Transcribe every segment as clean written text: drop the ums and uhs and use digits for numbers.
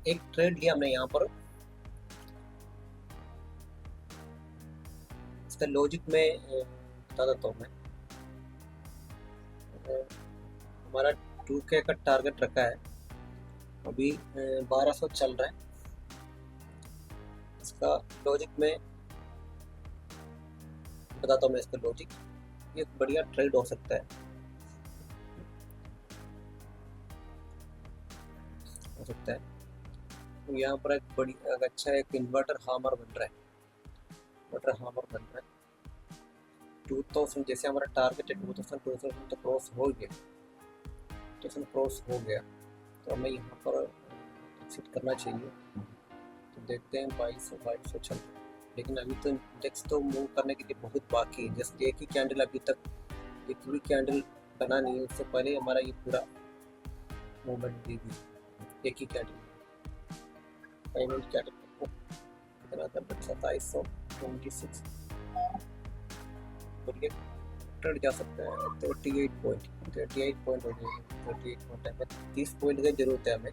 एक ट्रेड लिया हमने यहाँ पर, इसका लॉजिक में बता देता हूँ मैं। हमारा 2K का टारगेट रखा है, अभी 1200 चल रहा है। इसका लॉजिक में बताता हूँ मैं, इसका लॉजिक ये बढ़िया ट्रेड हो सकता है, तो यहाँ पर एक बड़ी अच्छा एक इन्वर्टर हामर बन रहा है, 2000 जैसे हमारा टारगेट है 2000 तो क्रॉस हो गया, 2000 क्रॉस हो गया, तो हमें यहाँ पर एग्जिट करना चाहिए। तो देखते हैं 2200 चल रहा है, लेकिन अभी तो इंडेक्स तो मूव करने के लिए बहुत बाकी है। जस्ट एक ही कैंडल अभी तक, एक भी कैंडल बना नहीं है, उससे पहले हमारा ये पूरा मूवमेंट दी थी एक ही कैंडल, पेमेंट कैंडल कितना था 2726, बढ़िया ट्रेड जा सकता है। 38 पॉइंट हो गए, 38 पॉइंट है, 30 पॉइंट की जरूरत है हमें।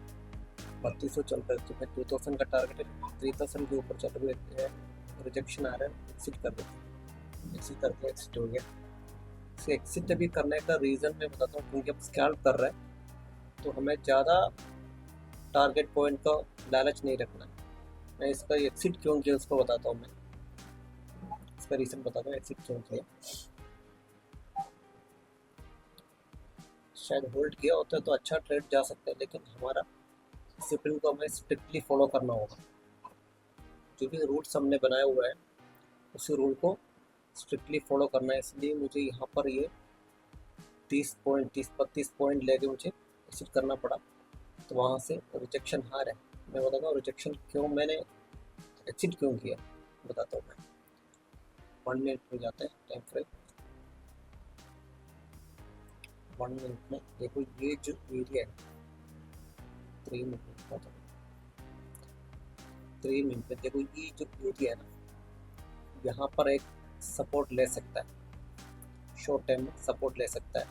3200 चल रहा है, तो 2000 का टारगेट है, 3000 के ऊपर चल रहे हैं, रिजेक्शन आ रहा है, एक्सिट कर देते हैं। एक्सिट करके एक्सिट हो गया। इसे एक्सिट अभी करने का रीज़न मैं बताता हूँ, क्योंकि अब स्कैल्प कर रहा है तो हमें ज़्यादा टारगेट पॉइंट का लालच नहीं रखना है। मैं इसका एक्सिट क्यों किया उसको बताता हूँ, मैं इसका रीज़न बताता हूँ एक्सिट क्यों किया। शायद होल्ड किया होता है तो अच्छा ट्रेड जा सकता है, लेकिन हमारा डिसिप्लिन को हमें स्ट्रिक्टली फॉलो करना होगा। जो भी रूल्स हमने बनाया हुआ है उसी रूल को स्ट्रिक्टली फॉलो करना है, इसलिए मुझे यहाँ पर ये 32 पॉइंट लेके मुझे एक्सिट करना पड़ा, तो वहाँ से रिजेक्शन हार है। मैं बताता हूँ रिजेक्शन क्यों, मैंने एक्सिट क्यों किया बताता हूँ मैं। 1 मिनट में जाते हैं टाइम फ्रेम, 1 मिनट में देखो ये जो एरिया है 3 मिनट में बताता हूँ, 3 मिनट में देखो ये जो एरिया है ना, यहाँ पर एक सपोर्ट ले सकता है, शॉर्ट टाइम में सपोर्ट ले सकता है।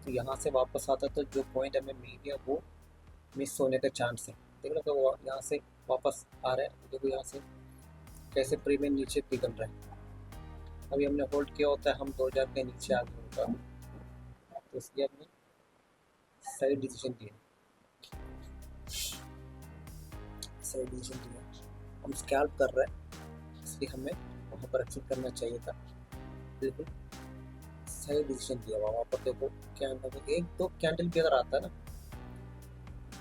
तो यहाँ से वापस आता है तो जो पॉइंट हमें मिल गया वो मिस होने का चांस है। देख लो वो यहाँ से वापस आ रहा है, देखो यहाँ से कैसे प्रीमियम नीचे पिघल रहा है। अभी हमने होल्ड किया होता है, हम 2000 के नीचे आ गए होता, तो इसलिए हमने सही डिसीजन लिया, हम स्कैल्प कर रहे हैं इसलिए हमें वहाँ पर एक्सिट करना चाहिए था। बिल्कुल सही डिसीजन लिया। वहाँ पर देखो कैंडल, एक दो कैंडल भी अगर आता है ना,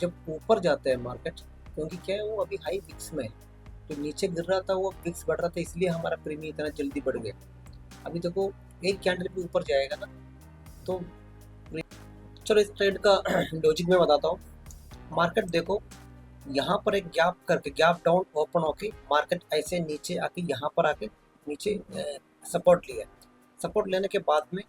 जब ऊपर जाता है मार्केट, क्योंकि क्या है वो अभी हाई विक्स में है, तो नीचे गिर रहा था वो विक्स बढ़ रहा था, इसलिए हमारा प्रीमियम इतना जल्दी बढ़ गया। अभी देखो एक कैंडल भी ऊपर जाएगा ना तो चलो इस ट्रेड का लॉजिक में बताता हूँ। मार्केट देखो यहाँ पर एक गैप करके, गैप डाउन ओपन होके मार्केट ऐसे नीचे आके यहाँ पर आके नीचे सपोर्ट लिया। सपोर्ट लेने के बाद में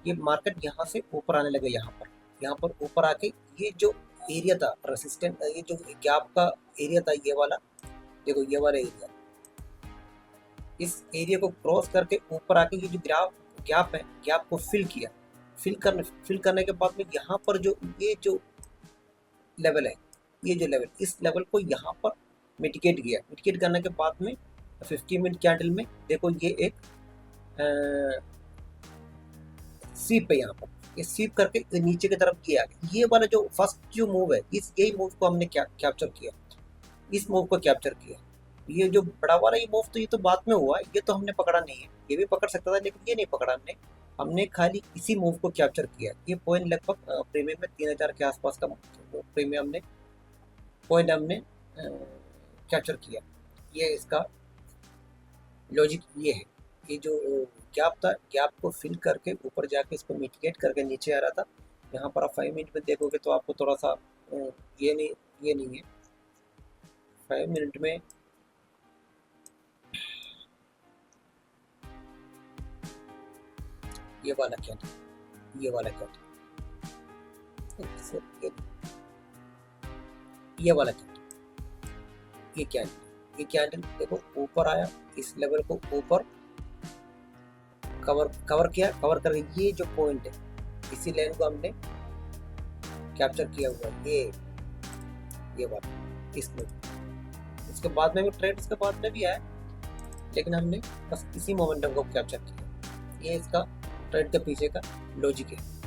ये मार्केट यहाँ से ऊपर आने लगे, यहाँ पर ऊपर आके ये जो एरिया था रेसिस्टेंट, ये जो गैप का एरिया था ये वाला, देखो ये वाला एरिया, इस एरिया को क्रॉस करके ऊपर आके ये जो गैप है, गैप को फिल किया। फिल करने के बाद में यहाँ पर जो ये जो लेवल है, ये जो लेवल, इस लेवल को यहाँ पर मिटिगेट किया। मिटिगेट करने के बाद में 50 मिनट कैंडल में देखो ये एक स्वीप है, यहाँ पर ये स्वीप करके नीचे की तरफ ये आ गया। ये वाला जो फर्स्ट जो मूव है, इस यही मूव को हमने कैप्चर किया, इस मूव को कैप्चर किया। ये जो बड़ा वाला ये मूव तो ये तो बाद में हुआ, ये तो हमने पकड़ा नहीं है, ये भी पकड़ सकता था लेकिन ये नहीं पकड़ा हमने। हमने खाली इसी मूव को कैप्चर किया। ये पॉइंट लगभग प्रीमियम में 3000 के आसपास का प्रीमियम हमने पॉइंट हमने कैप्चर किया। ये इसका लॉजिक ये है। ये जो गैप था, गैप को फिल करके ऊपर जाके इसको मिटिगेट करके नीचे आ रहा था। यहाँ पर आप 5 मिनट में देखोगे तो आपको थोड़ा सा ये नहीं है। 5 मिनट में ये वाला कैंडल, ये वाला कैंडल, ये वाला कैंडल, ये कैंडल देखो ऊपर आया, इस लेवल को ऊपर कवर किया, कवर करके ये जो पॉइंट है इसी लाइन को हमने कैप्चर किया हुआ है, ये वाला इसमें। इसके बाद में भी ट्रेड इसके बाद में भी आया, लेकिन हमने बस इसी मोमेंटम को कैप्चर किया। ये इसका ट्रेड के पीछे का लॉजिक है।